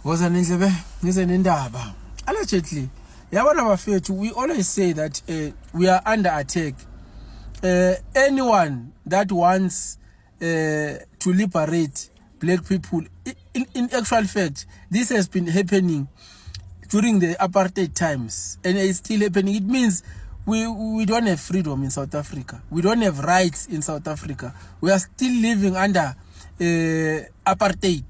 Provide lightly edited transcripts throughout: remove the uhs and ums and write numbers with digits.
Woza nendlebe ngize nendaba. Allegedly, yabona bafethu, we always say that we are under attack. Anyone that wants to liberate black people, in actual fact, this has been happening during the apartheid times, and it's still happening. It means we don't have freedom in South Africa. We don't have rights in South Africa. We are still living under apartheid.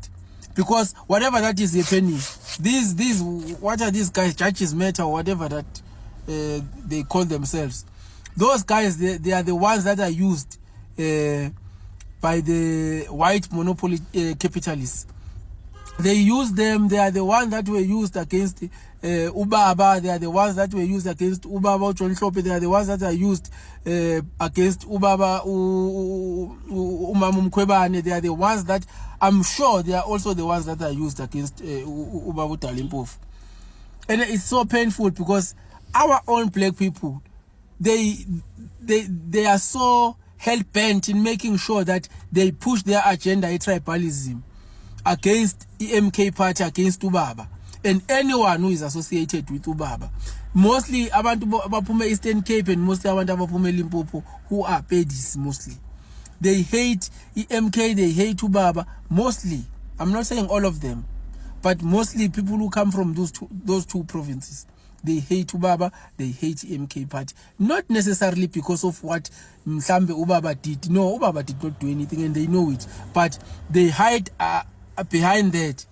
Because whatever that is happening, these what are these guys, Judges Matter or whatever that they call themselves, those guys, they are the ones that are used by the white monopoly capitalists. They use them. They are the ones that were used against Ubaba. They are the ones that were used against Ubaba John Hlophe. They are the ones that are used against Ubaba Umamu Mkhwebane. They are the ones that, I'm sure, they are also the ones that are used against Ubaba Dali Mpofu. And it's so painful because our own black people, they are so hell-bent in making sure that they push their agenda, tribalism, against MK party, against Ubaba, and anyone who is associated with Ubaba. Mostly abantu abaphuma Eastern Cape and mostly abantu abaphuma Limpopo, who are pedis mostly. They hate MK, they hate Ubaba mostly. I'm not saying all of them, but mostly people who come from those two provinces. They hate Ubaba, they hate MK party. Not necessarily because of what Mhlambe Ubaba did. No, Ubaba did not do anything and they know it. But they hide behind that.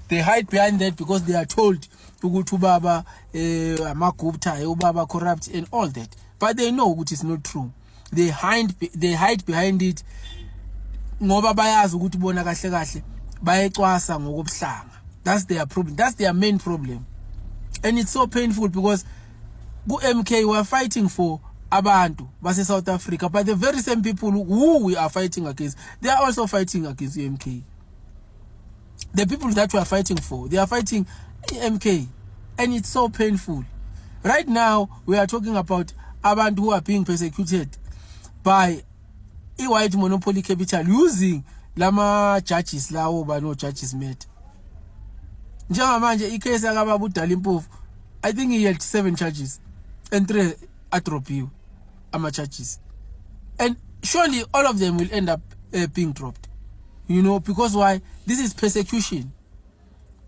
They hide behind that because they are told Ubaba Makupta, Ubaba corrupt and all that. But they know which is not true. They hide behind it. Ngoba bayazi ukuthi bona kahle kahle bayecwasa ngokubuhlanga. That's their problem. That's their main problem. And it's so painful because MK we are fighting for abantu base South Africa, but the very same people who we are fighting against, they are also fighting against MK. The people that we are fighting for, they are fighting MK, and it's so painful. Right now, we are talking about abantu who are being persecuted by a white monopoly capital using lama judges lawo bano Judges Matter. Njengamanje icase yakababa uDali Mpofu, I think he had 7 charges and 3 atropiwe ama charges, and surely all of them will end up being dropped, you know, because why? This is persecution.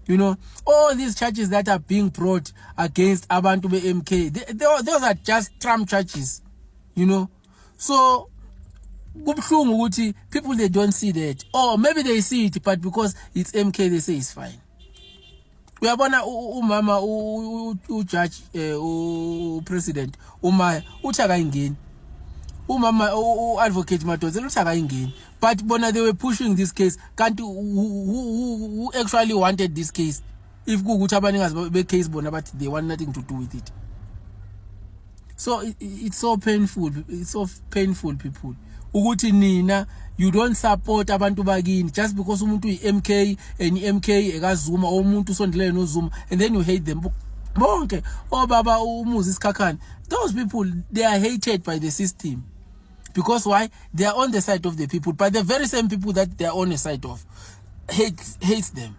You know, all these charges that are being brought against abantu be MK, those are just Trump charges, you know. So kubhlungu ukuthi people, they don't see that, or maybe they see it, but because it's MK they say it's fine. Uyabona umama ujudge president umaya uthi akayingeni, umama advocate Madonsela uthi akayingeni, but bona they were pushing this case. Kanti who actually wanted this case? If kukuthi abaningazi be case bona but they want nothing to do with it. So it's so painful. It's so painful, people. Ukuthi nina, you don't support abantu bakini just because umuntu MK and MK ekazuma or umuntu usondele no Zuma, and then you hate them. Bonke obaba umuzi Sikhakhane, those people, they are hated by the system. Because why? They are on the side of the people, but the very same people that they are on the side of hates them.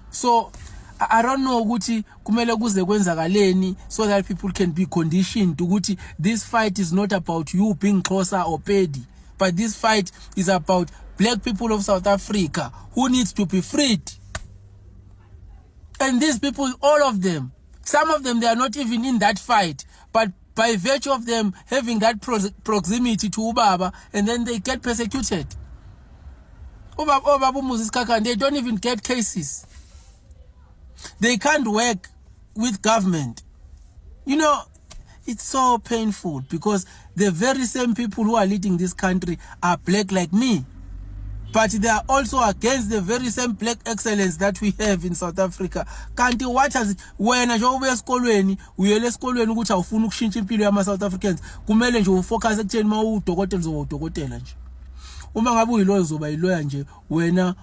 So I don't know ukuthi kumele kuze kwenzakaleni so that people can be conditioned ukuthi this fight is not about you being closer or petty, but this fight is about black people of South Africa who needs to be freed. And these people, all of them, some of them, they are not even in that fight, but by virtue of them having that proximity to Ubaba, and then they get persecuted. Ubaba Moses Kakan, they don't even get cases. They can't work with government. You know, it's so painful because the very same people who are leading this country are black like me. But they are also against the very same black excellence that we have in South Africa. Kanti what has wena nje ubuya esikolweni, uyele esikolweni ukuthi awufuna ukushintsha impilo yama South Africans, kumele nje ufocus ekutheni uma udokotela uzoba udokotela nje. Uma ngabe uyilawyer uzoba yilawyer nje, wena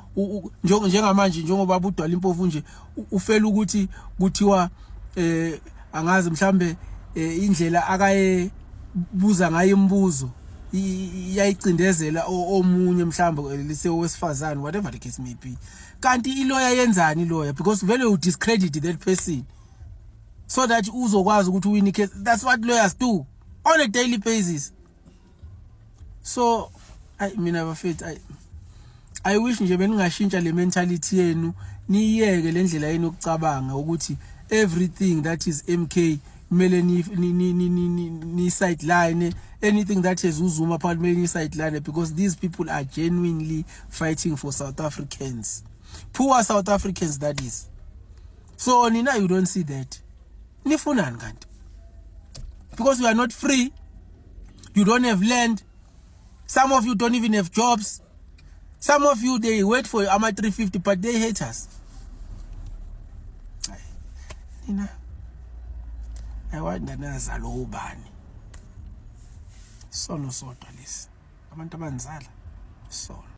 njengamanje njengoba uDali Mpofu nje ufela ukuthi kuthiwa angazi mhlambe indlela akaye buza ngayo imibuzo iyayicindezela omunye mhlawumbe lise wesifazane, whatever the case may be. Kanti ilawyer yenzani lawyer? Because vele you discredit that person so that uzokwazi ukuthi win case. That's what lawyers do on a daily basis. So I wish nje beningashintsha le mentality yenu, niyeke le ndlela yenu yokucabanga ukuthi everything that is MK kumele ni sideline, anything that is uZuma part kumele ni sideline, because these people are genuinely fighting for South Africans, poor South Africans, that is. So Nina, you don't see that. Nifunani kanti? Because you are not free, you don't have land, some of you don't even have jobs, some of you they wait for AMA 350 but they hate us. Nina, I want nazalo ubani sono sodwa lesi abantu abanzala sono.